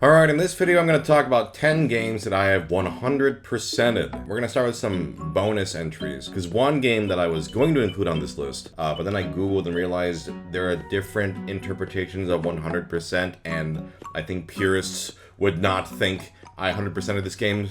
Alright, in this video I'm going to talk about 10 games that I have 100%ed. We're going to start with some bonus entries, because one game that I was going to include on this list, but then I googled and realized there are different interpretations of 100%, and I think purists would not think I 100%ed this game.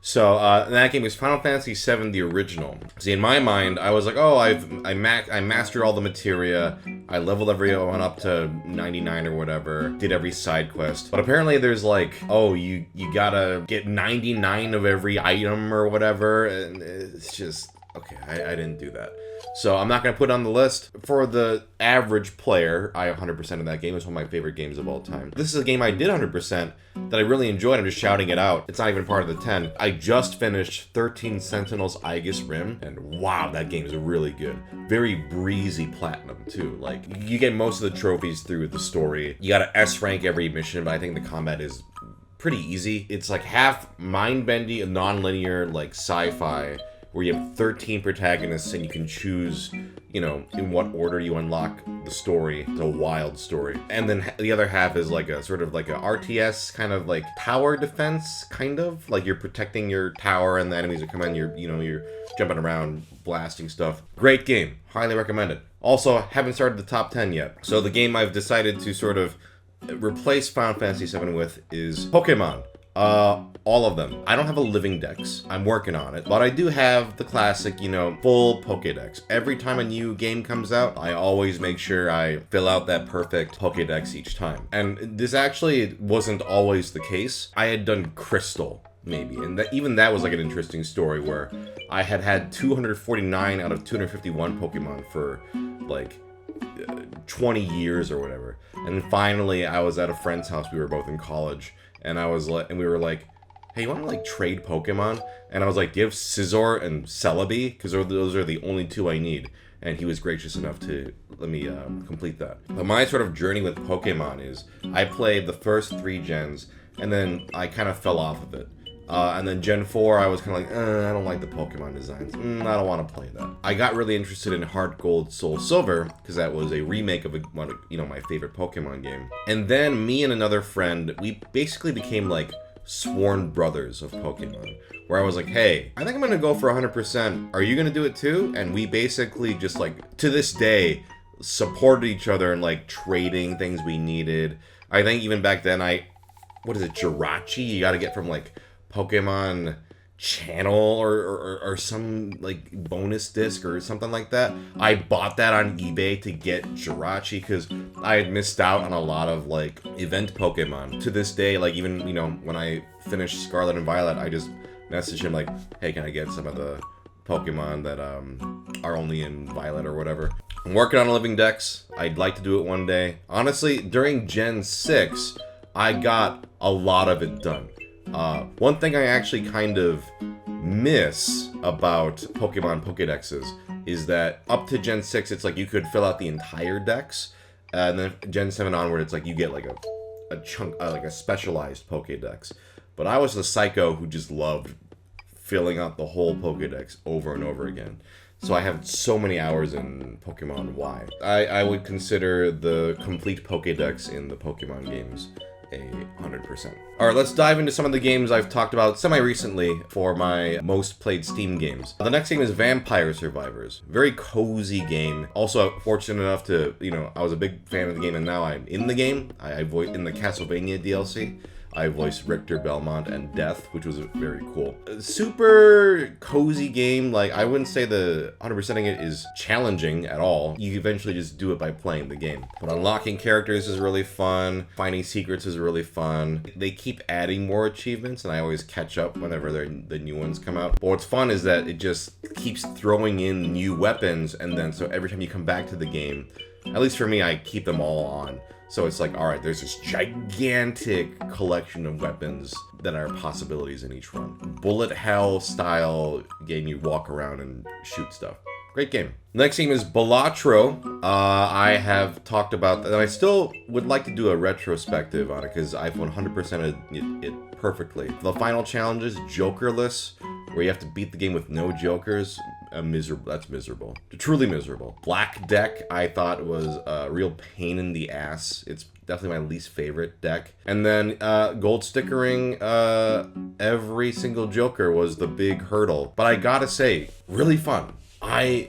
So, that game is Final Fantasy VII, the original. See, in my mind, I was like, oh, I mastered all the materia, I leveled everyone up to 99 or whatever, did every side quest. But apparently there's like, oh, you gotta get 99 of every item or whatever, and it's just, okay, I didn't do that. So I'm not going to put it on the list. For the average player, I 100% of that game. It's one of my favorite games of all time. This is a game I did 100% that I really enjoyed. I'm just shouting it out. It's not even part of the 10. I just finished 13 Sentinels Aegis Rim, and wow, that game is really good. Very breezy platinum, too. Like, you get most of the trophies through the story. You gotta S rank every mission, but I think the combat is pretty easy. It's like half mind-bendy and non-linear, like sci-fi, where you have 13 protagonists and you can choose, you know, in what order you unlock the story. It's a wild story. And then the other half is like a sort of like a RTS kind of like tower defense, kind of. Like you're protecting your tower and the enemies are coming, you're jumping around, blasting stuff. Great game. Highly recommend it. Also, haven't started the top 10 yet. So the game I've decided to sort of replace Final Fantasy VII with is Pokémon. All of them. I don't have a living dex. I'm working on it. But I do have the classic, full Pokédex. Every time a new game comes out, I always make sure I fill out that perfect Pokédex each time. And this actually wasn't always the case. I had done Crystal, maybe. And even that was like an interesting story where I had 249 out of 251 Pokemon for like 20 years or whatever. And then finally I was at a friend's house. We were both in college. And we were like, hey, you want to like trade Pokemon? And I was like, give Scizor and Celebi, because those are the only two I need. And he was gracious enough to let me complete that. But my sort of journey with Pokemon is, I played the first 3 gens, and then I kind of fell off of it. And then Gen 4, I was kind of like, I don't like the Pokemon designs. I don't want to play that. I got really interested in Heart Gold, Soul Silver, because that was a remake of my favorite Pokemon game. And then me and another friend, we basically became like sworn brothers of Pokemon, where I was like, hey, I think I'm going to go for 100%. Are you going to do it too? And we basically just like, to this day, supported each other and like trading things we needed. I think even back then, Jirachi? You got to get from like Pokemon Channel or some like bonus disc or something like that. I bought that on eBay to get Jirachi because I had missed out on a lot of like event Pokemon. To this day, like even when I finished Scarlet and Violet, I just messaged him like, hey, can I get some of the Pokemon that are only in Violet or whatever. I'm working on a living dex. I'd like to do it one day. Honestly, during Gen 6, I got a lot of it done. One thing I actually kind of miss about Pokemon Pokédexes is that up to Gen 6, it's like you could fill out the entire dex, and then Gen 7 onward, it's like you get like a chunk, like a specialized Pokédex. But I was the psycho who just loved filling out the whole Pokédex over and over again. So I have so many hours in Pokemon Y. I would consider the complete Pokédex in the Pokemon games a 100%. Alright, let's dive into some of the games I've talked about semi-recently for my most played Steam games. The next game is Vampire Survivors. Very cozy game. Also fortunate enough to, I was a big fan of the game and now I'm in the game. I voiced in the Castlevania DLC. I voiced Richter, Belmont, and Death, which was very cool. Super cozy game. Like, I wouldn't say the 100%ing it is challenging at all. You eventually just do it by playing the game. But unlocking characters is really fun. Finding secrets is really fun. They keep adding more achievements, and I always catch up whenever the new ones come out. But what's fun is that it just keeps throwing in new weapons, and then so every time you come back to the game, at least for me, I keep them all on. So it's like, alright, there's this gigantic collection of weapons that are possibilities in each run. Bullet hell style game, you walk around and shoot stuff. Great game. Next game is Balatro. I have talked about that, and I still would like to do a retrospective on it because I've 100%ed it perfectly. The final challenge is Jokerless, where you have to beat the game with no jokers. miserable. That's miserable. Truly miserable. Black deck, I thought was a real pain in the ass. It's definitely my least favorite deck. And then gold stickering every single Joker was the big hurdle. But I gotta say, really fun. I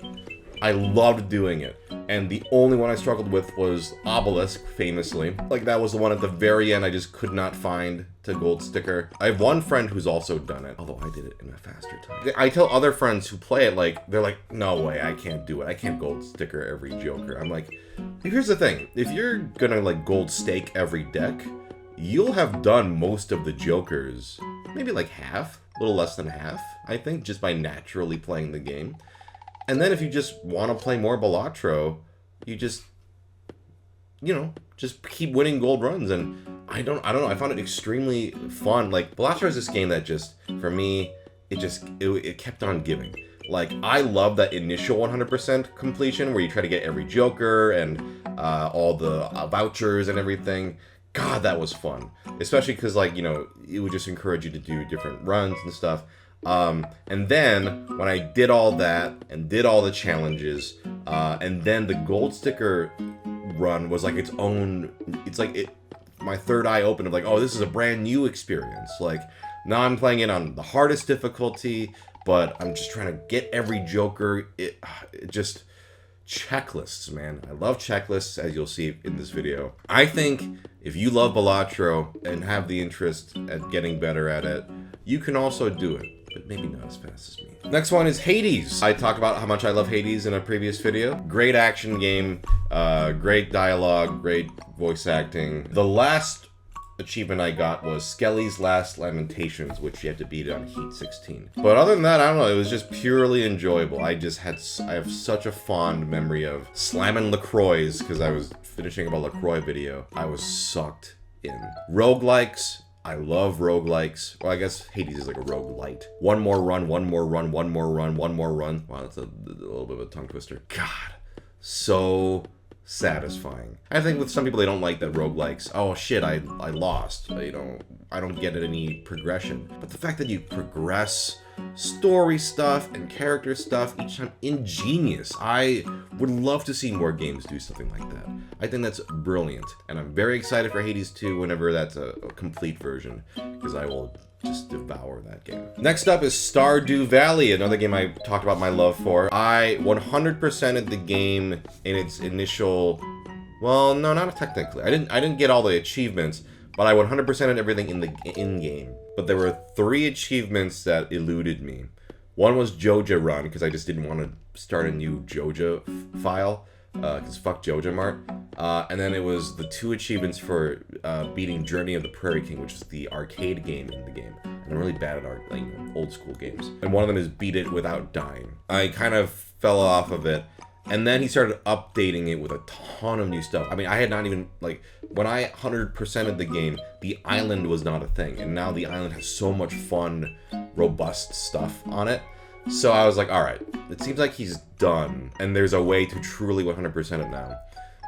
loved doing it. And the only one I struggled with was Obelisk, famously. Like, that was the one at the very end I just could not find to gold sticker. I have one friend who's also done it, although I did it in a faster time. I tell other friends who play it, like, they're like, no way, I can't do it. I can't gold sticker every Joker. I'm like, here's the thing. If you're gonna, like, gold stake every deck, you'll have done most of the Jokers, maybe like half, a little less than half, I think, just by naturally playing the game. And then if you just want to play more Balatro, you just, you know, just keep winning gold runs. And I don't know, I found it extremely fun. Like, Balatro is this game that just, for me, it kept on giving. Like, I love that initial 100% completion where you try to get every Joker and all the vouchers and everything. God, that was fun. Especially because, like, you know, it would just encourage you to do different runs and stuff. And then when I did all that and did all the challenges, and then the gold sticker run was like its own, it's like my third eye opened of like, oh, this is a brand new experience. Like, now I'm playing it on the hardest difficulty, but I'm just trying to get every Joker. It just, checklists, man. I love checklists, as you'll see in this video. I think if you love Balatro and have the interest at getting better at it, you can also do it, but maybe not as fast as me. Next one is Hades. I talked about how much I love Hades in a previous video. Great action game, great dialogue, great voice acting. The last achievement I got was Skelly's Last Lamentations, which you have to beat on Heat 16. But other than that, I don't know, it was just purely enjoyable. I have such a fond memory of slamming LaCroix, because I was finishing up a LaCroix video. I was sucked in. Roguelikes. I love roguelikes. Well, I guess Hades is like a roguelite. One more run, one more run, one more run, one more run. Wow, that's a little bit of a tongue twister. God, so satisfying. I think with some people, they don't like that roguelikes. Oh shit, I lost. You know, I don't get any progression. But the fact that you progress story stuff and character stuff each time, ingenious. I would love to see more games do something like that. I think that's brilliant. And I'm very excited for Hades 2 whenever that's a complete version, because I will just devour that game. Next up is Stardew Valley, another game I talked about my love for. I 100%ed the game in its initial, well, no, not technically. I didn't get all the achievements, but I 100%ed everything in the in-game. But there were 3 achievements that eluded me. One was Joja Run, because I just didn't want to start a new Joja file, because fuck Joja Mart. And then it was the 2 achievements for beating Journey of the Prairie King, which is the arcade game in the game. And I'm really bad at old school games. And one of them is beat it without dying. I kind of fell off of it. And then he started updating it with a ton of new stuff. I mean, I had not even, like, when I 100%ed the game, the island was not a thing. And now the island has so much fun, robust stuff on it. So I was like, all right, it seems like he's done. And there's a way to truly 100% it now.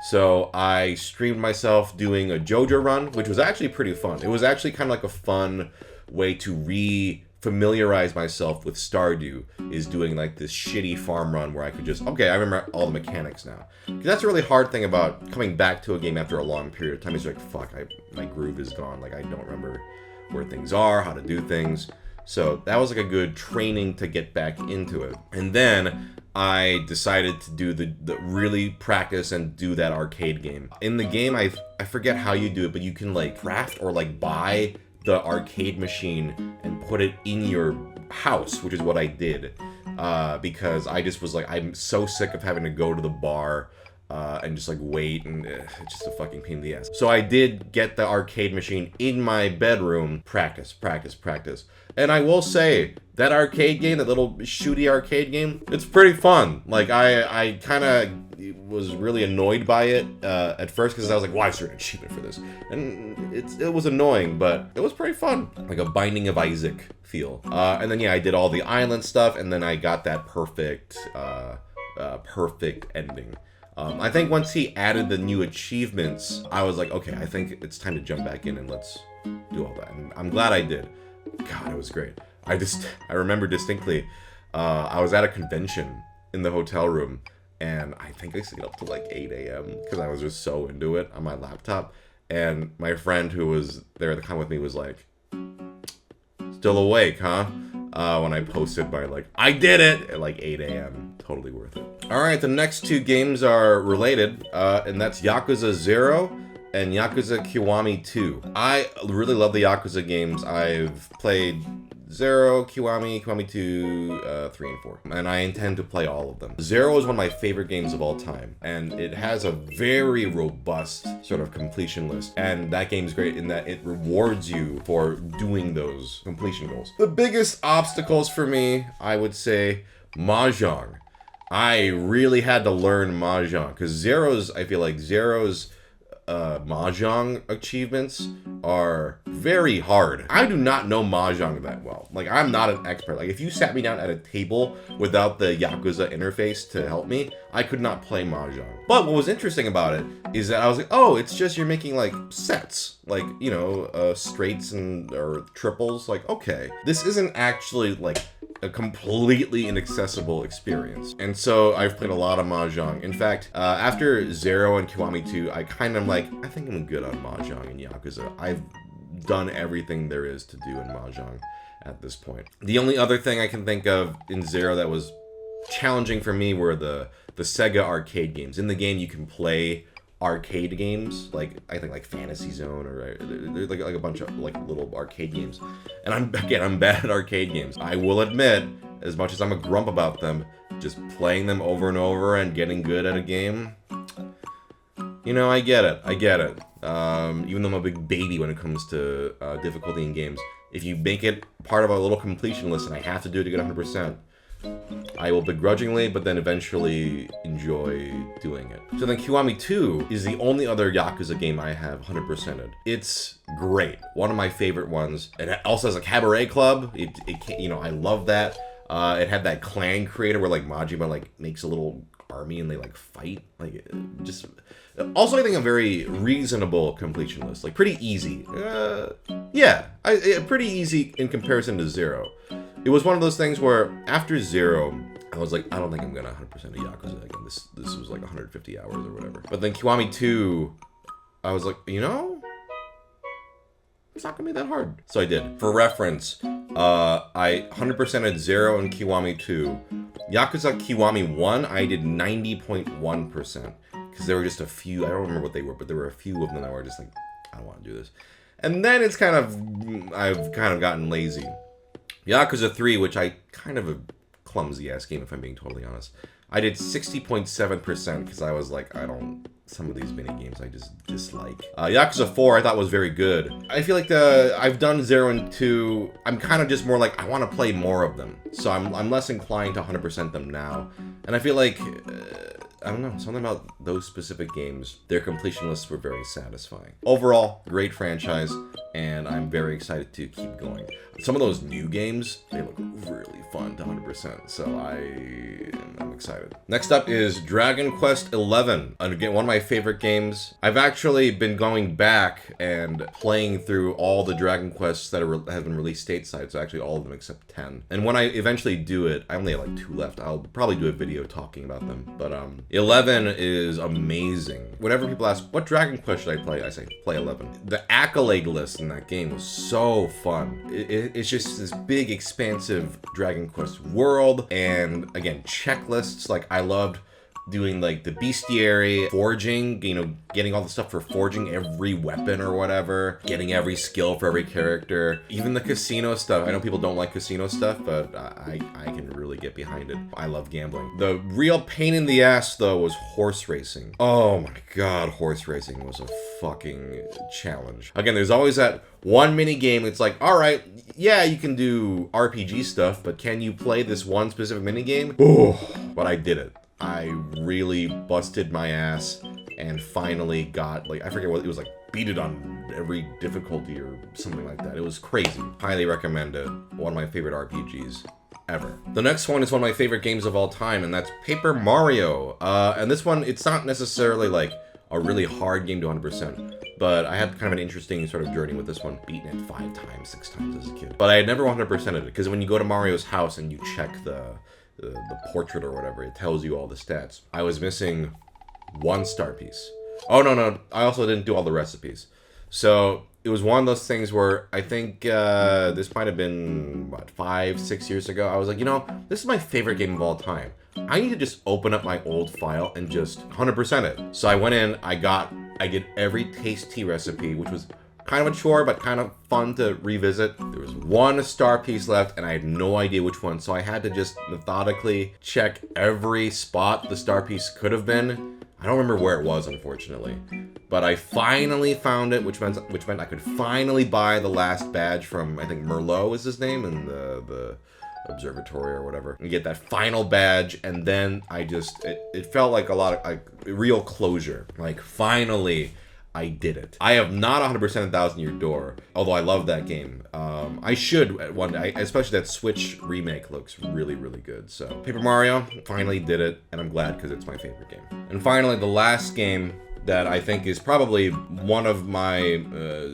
So I streamed myself doing a Joja run, which was actually pretty fun. It was actually kind of like a fun way to familiarize myself with Stardew, is doing like this shitty farm run where I could just, okay, I remember all the mechanics now. Because that's a really hard thing about coming back to a game after a long period of time. Is like, fuck, my groove is gone. Like, I don't remember where things are, how to do things. So that was like a good training to get back into it. And then I decided to do the really practice and do that arcade game. In the game, I forget how you do it, but you can like craft or like buy the arcade machine and put it in your house, which is what I did, because I just was like, I'm so sick of having to go to the bar and just like wait, and it's just a fucking pain in the ass. So I did get the arcade machine in my bedroom, practice. And I will say, that arcade game, that little shooty arcade game, it's pretty fun. Like, I kind of was really annoyed by it at first, because I was like, why is there an achievement for this? And it was annoying, but it was pretty fun. Like a Binding of Isaac feel. And then, yeah, I did all the island stuff, and then I got that perfect ending. I think once he added the new achievements, I was like, okay, I think it's time to jump back in and let's do all that. And I'm glad I did. God, it was great. I remember distinctly, I was at a convention in the hotel room, and I think I stayed up to like 8 a.m. because I was just so into it on my laptop. And my friend who was there at the con with me was like, "Still awake, huh?" When I posted by like, "I did it!" at like 8 a.m. Totally worth it. Alright, the next two games are related, and that's Yakuza 0 and Yakuza Kiwami 2. I really love the Yakuza games. I've played 0, Kiwami, Kiwami 2, 3, and 4. And I intend to play all of them. 0 is one of my favorite games of all time. And it has a very robust sort of completion list. And that game's great in that it rewards you for doing those completion goals. The biggest obstacles for me, I would say, Mahjong. I really had to learn Mahjong. Because I feel like Zero's Mahjong achievements are very hard. I do not know Mahjong that well. Like, I'm not an expert. Like, if you sat me down at a table without the Yakuza interface to help me, I could not play Mahjong. But what was interesting about it is that I was like, oh, it's just you're making, like, sets. Like, you know, straights or triples. Like, okay. This isn't actually, like, a completely inaccessible experience. And so I've played a lot of Mahjong. In fact, after 0 and Kiwami 2, I kind of like, I think I'm good on Mahjong and Yakuza. I've done everything there is to do in Mahjong at this point. The only other thing I can think of in 0 that was challenging for me were the Sega arcade games. In the game, you can play arcade games, like I think like Fantasy Zone, or there's like a bunch of like little arcade games. And I'm bad at arcade games. I will admit, as much as I'm a grump about them, just playing them over and over and getting good at a game, you know, I get it. Even though I'm a big baby when it comes to difficulty in games, if you make it part of a little completion list and I have to do it to get 100%, I will begrudgingly, but then eventually enjoy doing it. So then Kiwami 2 is the only other Yakuza game I have 100%ed. It's great. One of my favorite ones. It also has a cabaret club. It you know, I love that. It had that clan creator where like Majima like makes a little army and they like fight. Like just also I think a very reasonable completion list. Like pretty easy. Yeah, pretty easy in comparison to 0. It was one of those things where after 0, I was like, I don't think I'm gonna 100% of Yakuza again. This was like 150 hours or whatever. But then Kiwami 2, I was like, you know, it's not gonna be that hard. So I did. For reference, I 100%ed 0 and Kiwami 2. Yakuza Kiwami 1, I did 90.1%. Because there were just a few, I don't remember what they were, but there were a few of them that were just like, I don't want to do this. And then I've kind of gotten lazy. Yakuza 3, which I kind of a clumsy-ass game, if I'm being totally honest. I did 60.7% because I was like, some of these mini games I just dislike. Yakuza 4 I thought was very good. I feel like I've done 0 and 2, I'm kind of just more like, I want to play more of them. So I'm less inclined to 100% them now. And I feel like, I don't know, something about those specific games, their completion lists were very satisfying. Overall, great franchise, and I'm very excited to keep going. Some of those new games, they look really fun to 100%, so I'm excited. Next up is Dragon Quest XI. And again, one of my favorite games. I've actually been going back and playing through all the Dragon Quests that have been released stateside, so actually all of them except 10. And when I eventually do it, I only have like 2 left. I'll probably do a video talking about them, but 11 is amazing. Whenever people ask, what Dragon Quest should I play? I say, play 11. The accolade list in that game was so fun. It's just this big, expansive Dragon Quest world, and again, checklists. Like, I loved doing like the bestiary, forging, you know, getting all the stuff for forging every weapon or whatever, getting every skill for every character, even the casino stuff. I know people don't like casino stuff, but I can really get behind it. I love gambling. The real pain in the ass though was horse racing. Oh my god, horse racing was a fucking challenge. Again, there's always that one mini game. It's like, all right, yeah, you can do RPG stuff, but can you play this one specific mini game? Oh, but I did it. I really busted my ass and finally got, like, I forget what it was, like, beat it on every difficulty or something like that. It was crazy. Highly recommend it. One of my favorite RPGs ever. The next one is one of my favorite games of all time, and that's Paper Mario. And this one, it's not necessarily like a really hard game to 100%. But I had kind of an interesting sort of journey with this one, beating it 5 times, 6 times as a kid. But I had never 100%ed it, because when you go to Mario's house and you check the portrait or whatever, it tells you all the stats. I was missing 1 star piece. Oh, no, I also didn't do all the recipes. So it was one of those things where I think this might have been, what, 5, 6 years ago. I was like, you know, this is my favorite game of all time. I need to just open up my old file and just 100% it. So I went in, I did every taste tea recipe, which was kind of a chore, but kind of fun to revisit. There was 1 star piece left, and I had no idea which one, so I had to just methodically check every spot the star piece could have been. I don't remember where it was, unfortunately. But I finally found it, which meant I could finally buy the last badge from, I think Merlot is his name, in the observatory or whatever. And get that final badge, and then it felt like a lot of like real closure. Like, finally, I did it. I have not 100% Thousand Year Door, although I love that game. I should one day, especially that Switch remake looks really, really good. So, Paper Mario, finally did it, and I'm glad because it's my favorite game. And finally, the last game that I think is probably one of my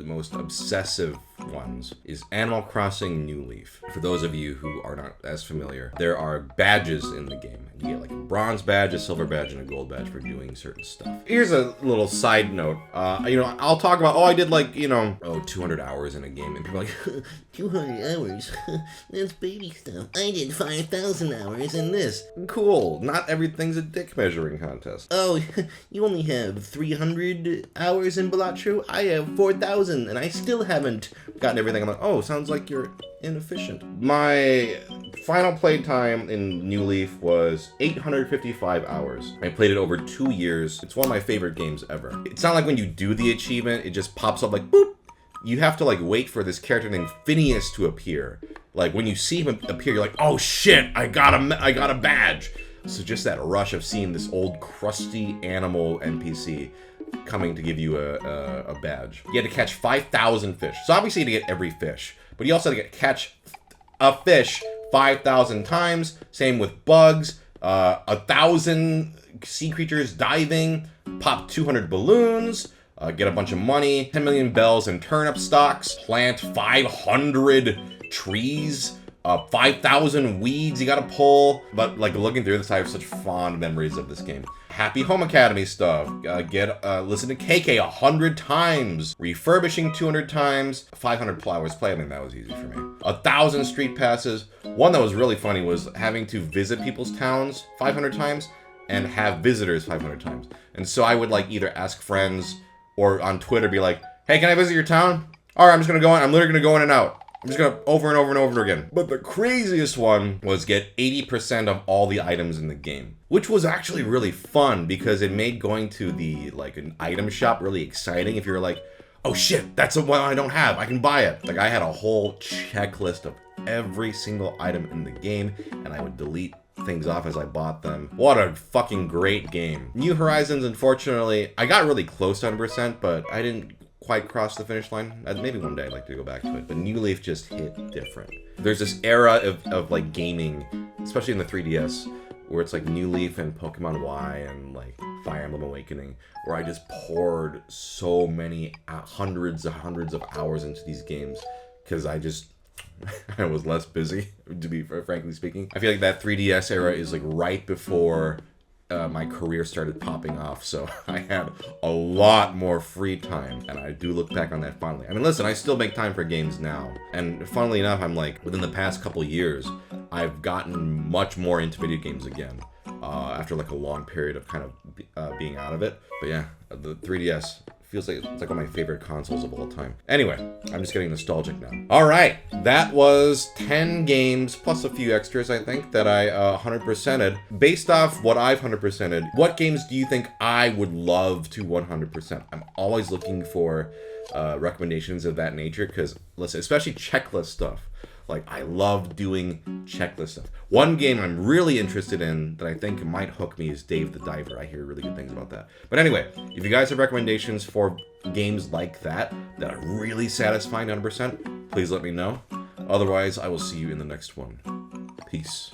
most obsessive ones is Animal Crossing New Leaf. For those of you who are not as familiar, there are badges in the game. You get like a bronze badge, a silver badge, and a gold badge for doing certain stuff. Here's a little side note. I'll talk about, I did 200 hours in a game, and people are like, 200 hours? That's baby stuff. I did 5,000 hours in this. Cool. Not everything's a dick measuring contest. Oh, you only have 300 hours in Balatro? I have 4,000, and I still haven't gotten everything. I'm like, oh, sounds like you're inefficient. My final playtime in New Leaf was 855 hours. I played it over 2 years. It's one of my favorite games ever. It's not like when you do the achievement, it just pops up like, boop. You have to wait for this character named Phineas to appear. Like, when you see him appear, you're like, oh shit, I got a badge. So just that rush of seeing this old crusty animal NPC coming to give you a badge. You had to catch 5,000 fish. So obviously you had to get every fish, but you also had to catch a fish 5,000 times. Same with bugs. 1,000 sea creatures diving. Pop 200 balloons. Get a bunch of money. 10 million bells and turnip stalks. Plant 500 trees. 5,000 weeds you gotta pull. But looking through this, I have such fond memories of this game. Happy Home Academy stuff. Listen to KK 100 times. Refurbishing 200 times. 500 hours play. I mean, that was easy for me. 1,000 street passes. One that was really funny was having to visit people's towns 500 times and have visitors 500 times. And so I would either ask friends or on Twitter be like, hey, can I visit your town? All right, I'm just gonna go in. I'm literally gonna go in and out. I'm just gonna over and over and over again. But the craziest one was get 80% of all the items in the game, which was actually really fun because it made going to the an item shop really exciting. If you're like, oh shit, that's the one I don't have, I can buy it. I had a whole checklist of every single item in the game, and I would delete things off as I bought them. What a fucking great game. New Horizons, unfortunately, I got really close to 100%, but I didn't quite cross the finish line. Maybe one day I'd like to go back to it, but New Leaf just hit different. There's this era of gaming, especially in the 3DS, where it's New Leaf and Pokemon Y and Fire Emblem Awakening, where I just poured so many hundreds of hours into these games because I was less busy, to be frankly speaking. I feel like that 3DS era is right before my career started popping off, so I had a lot more free time, and I do look back on that fondly. I mean, listen, I still make time for games now, and funnily enough, I'm within the past couple years, I've gotten much more into video games again, after a long period of kind of being out of it. But yeah, the 3DS feels like it's one of my favorite consoles of all time. Anyway, I'm just getting nostalgic now. All right, that was 10 games plus a few extras, I think, that I 100%ed. Based off what I've 100%ed, what games do you think I would love to 100%? I'm always looking for recommendations of that nature because, listen, especially checklist stuff. I love doing checklist stuff. One game I'm really interested in that I think might hook me is Dave the Diver. I hear really good things about that. But anyway, if you guys have recommendations for games like that are really satisfying 100%, please let me know. Otherwise, I will see you in the next one. Peace.